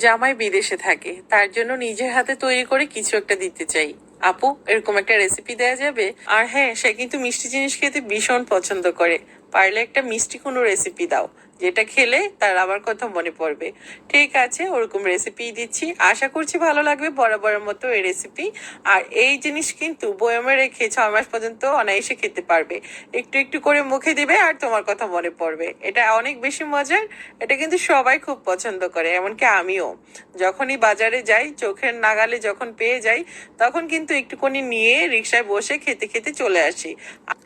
জামাই বিদেশে থাকে, তার জন্য নিজের হাতে তৈরি করে কিছু একটা দিতে চাই। আপু, এরকম একটা রেসিপি দেওয়া যাবে? আর হ্যাঁ, সে কিন্তু মিষ্টি জিনিস খেতে ভীষণ পছন্দ করে। পারলে একটা মিষ্টি কোনো রেসিপি দাও, যেটা খেলে তার আমার কথা মনে পড়বে। ঠিক আছে, ওরকম রেসিপি দিচ্ছি, আশা করছি ভালো লাগবে বরাবরের মতো এই রেসিপি। আর এই জিনিস কিন্তু বয়মে রেখে 6 মাস পর্যন্ত অনায়াসে খেতে পারবে। একটু একটু করে মুখে দিবে আর তোমার কথা মনে পড়বে। এটা অনেক বেশি মজার। এটা কিন্তু সবাই খুব পছন্দ করে, এমনকি আমিও। যখনই বাজারে যাই, চোখের নাগালে যখন পেয়ে যাই, তখন কিন্তু একটুখানি নিয়ে রিক্সায় বসে খেতে খেতে চলে আসি।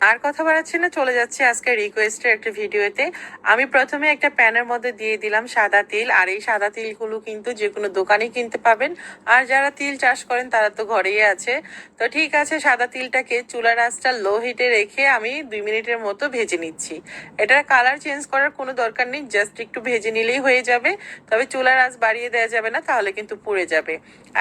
আর কথা বাড়াচ্ছি না, চলে যাচ্ছে আজকে রিকোয়েস্টের একটা ভিডিওতে। আমি প্রথমে একটা প্যানের মধ্যে দিয়ে দিলাম সাদা তিল। আর এই সাদা তিলগুলো কিন্তু যে কোনো দোকানেই কিনতে পাবেন। আর যারা তিল চাষ করেন তারা তো ঘরেই আছে। তো ঠিক আছে, সাদা তিলটাকে চুলার আঁচটা লো হিটে রেখে আমি 2 মিনিটের মতো ভেজে নিচ্ছি। এটার কালার চেঞ্জ করার কোনো দরকার নেই, জাস্ট একটু ভেজে নিলেই হয়ে যাবে। তবে চুলার আঁচ বাড়িয়ে দেওয়া যাবে না, তাহলে কিন্তু পুড়ে যাবে।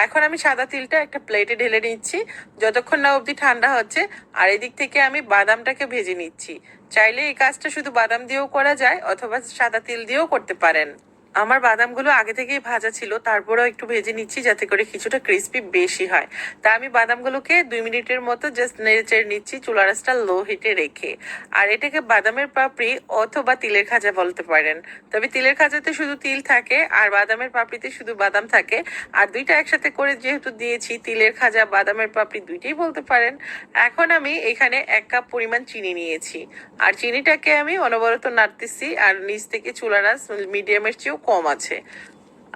এখন আমি সাদা তিলটা একটা প্লেটে ঢেলে নিচ্ছি, যতক্ষণ না অবধি ঠান্ডা হচ্ছে। আর এদিক থেকে আমি বাদামটাকে ভেজে নিচ্ছি। চাইলে এই কাজটা শুধু বাদাম দিয়েও করা যায়, অথবা সাদা তিল দিয়েও করতে পারেন। আমার বাদামগুলো আগে থেকেই ভাজা ছিল, তারপরেও একটু ভেজে নিচ্ছি যাতে করে কিছুটা ক্রিস্পি বেশি হয়। তা আমি বাদামগুলোকে 2 মিনিটের মতো জাস্ট নেড়ে চেড়ে নিচ্ছি চুলার আঁচটা লো হিটে রেখে। আর এটাকে বাদামের পাপড়ি অথবা তিলের খাজা বলতে পারেন। তবে তিলের খাজাতে শুধু তিল থাকে আর বাদামের পাপড়িতে শুধু বাদাম থাকে। আর দুইটা একসাথে করে যেহেতু দিয়েছি, তিলের খাজা বাদামের পাপড়ি দুইটাই বলতে পারেন। এখন আমি এখানে 1 কাপ পরিমাণ চিনি নিয়েছি। আর চিনিটাকে আমি অনবরত নাড়তেছি, আর নিচ থেকে চুলার আঁচ মিডিয়ামের চেয়েও কম আছে।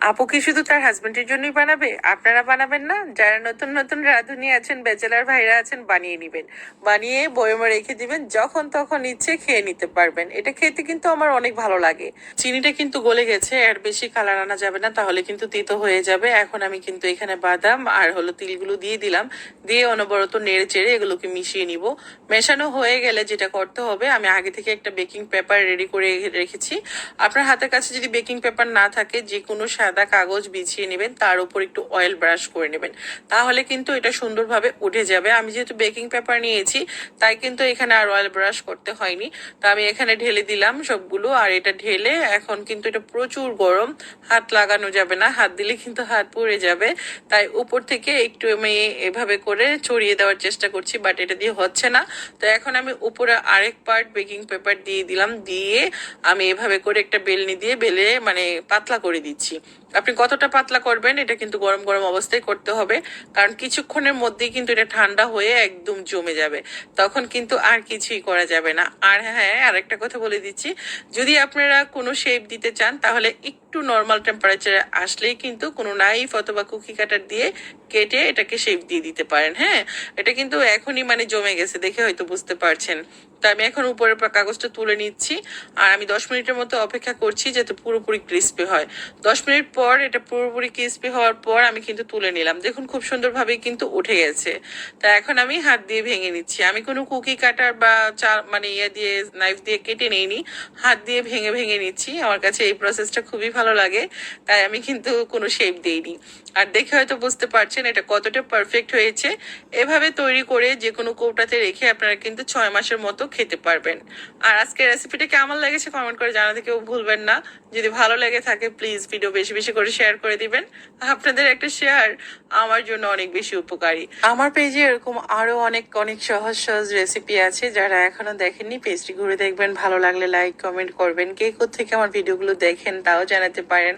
আপু কি শুধু তার হাজবেন্ডের জন্যই বানাবে? আপনারা বানাবেন না? যারা নতুন নতুন রাঁধুনি আছেন, ব্যাচেলার ভাইরা আছেন, বানিয়ে নিবেন। বানিয়ে বয়মে রেখে দিবেন, যখন তখন ইচ্ছে খেয়ে নিতে পারবেন। এটা খেতে কিন্তু আমার অনেক ভালো লাগে। চিনিটা কিন্তু গলে গেছে, এর বেশি কালার আনা যাবে না, তাহলে কিন্তু তিতো হয়ে যাবে। এখন আমি কিন্তু এখানে বাদাম আর হলো তিলগুলো দিয়ে দিলাম। দিয়ে অনবরত নেড়ে চেড়ে এগুলোকে মিশিয়ে নিব। মেশানো হয়ে গেলে যেটা করতে হবে, আমি আগে থেকে একটা বেকিং পেপার রেডি করে রেখেছি। আপনার হাতের কাছে যদি বেকিং পেপার না থাকে, যে কোনো সাদা কাগজ বিছিয়ে নেবেন, তার উপর একটু অয়েল ব্রাশ করে নেবেন। তাহলে কিন্তু এটা সুন্দরভাবে উঠে যাবে। আমি যেহেতু বেকিং পেপার নিয়েছি, তাই কিন্তু এখানে আর অয়েল ব্রাশ করতে হয়নি। তো আমি এখানে ঢেলে দিলাম সবগুলো। আর এটা ঢেলে এখন কিন্তু এটা প্রচুর গরম, হাত লাগানো যাবে না, হাত দিলে কিন্তু হাত পুড়ে যাবে। তাই উপর থেকে একটু আমি এভাবে করে ছড়িয়ে দেওয়ার চেষ্টা করছি, বাট এটা দিয়ে হচ্ছে না। তো এখন আমি উপরে আরেক পার্ট বেকিং পেপার দিয়ে দিলাম। দিয়ে আমি এভাবে করে একটা বেলনি দিয়ে বেলে মানে পাতলা করে দিচ্ছি। আপনি কতটা পাতলা করবেন এটা কিন্তু গরম গরম অবস্থায় করতে হবে, কারণ কিছুক্ষণের মধ্যেই কিন্তু এটা ঠান্ডা হয়ে একদম জমে যাবে। তখন কিন্তু আর কিছুই করা যাবে না। আর হ্যাঁ, আরেকটা কথা বলে দিচ্ছি, যদি আপনারা কোনো শেপ দিতে চান, তাহলে একটু নর্মাল টেম্পারেচারে আসলেই কিন্তু কোনো নাইফ অথবা কুকি কাটার দিয়ে কেটে এটাকে শেপ দিয়ে দিতে পারেন। হ্যাঁ, এটা কিন্তু এখনই মানে জমে গেছে, দেখে হয়তো বুঝতে পারছেন। তো আমি এখন উপরের কাগজটা তুলে নিচ্ছি। আর আমি 10 মিনিটের মতো অপেক্ষা করছি যাতে পুরোপুরি ক্রিস্পি হয়। 10 মিনিট পর এটা পুরোপুরি ক্রিস্পি হওয়ার পর আমি কিন্তু তুলে নিলাম। দেখুন খুব সুন্দরভাবে কিন্তু উঠে গেছে। তা এখন আমি হাত দিয়ে ভেঙে নিচ্ছি। আমি কোনো কুকি কাটার বা চা মানে ইয়ে দিয়ে নাইফ দিয়ে কেটে নেইনি, হাত দিয়ে ভেঙে ভেঙে নিচ্ছি। আমার কাছে এই প্রসেসটা খুবই ভালো লাগে, তাই আমি কিন্তু কোনো শেপ দেইনি। আর দেখে হয়তো বুঝতে পারছেন এটা কতটা পারফেক্ট হয়েছে। এভাবে তৈরি করে যে কোনো কৌটাতে রেখে আপনারা কিন্তু 6 মাসের মতো খেতে পারবেন। আর আজকের রেসিপিটা কেমন লেগেছে কমেন্ট করে জানাতে কেউ ভুলবেন না। যদি ভালো লেগে থাকে প্লিজ ভিডিও বেশি বেশি করে শেয়ার করে দিবেন। আপনাদের একটা শেয়ার আমার জন্য অনেক বেশি উপকারী। আমার পেজে এরকম আরো অনেক অনেক সহজ সহজ রেসিপি আছে, যারা এখনো দেখেননি পেজটি ঘুরে দেখবেন। ভালো লাগলে লাইক কমেন্ট করবেন। কে কোথেকে আমার ভিডিওগুলো দেখেন তাও জানাতে পারেন।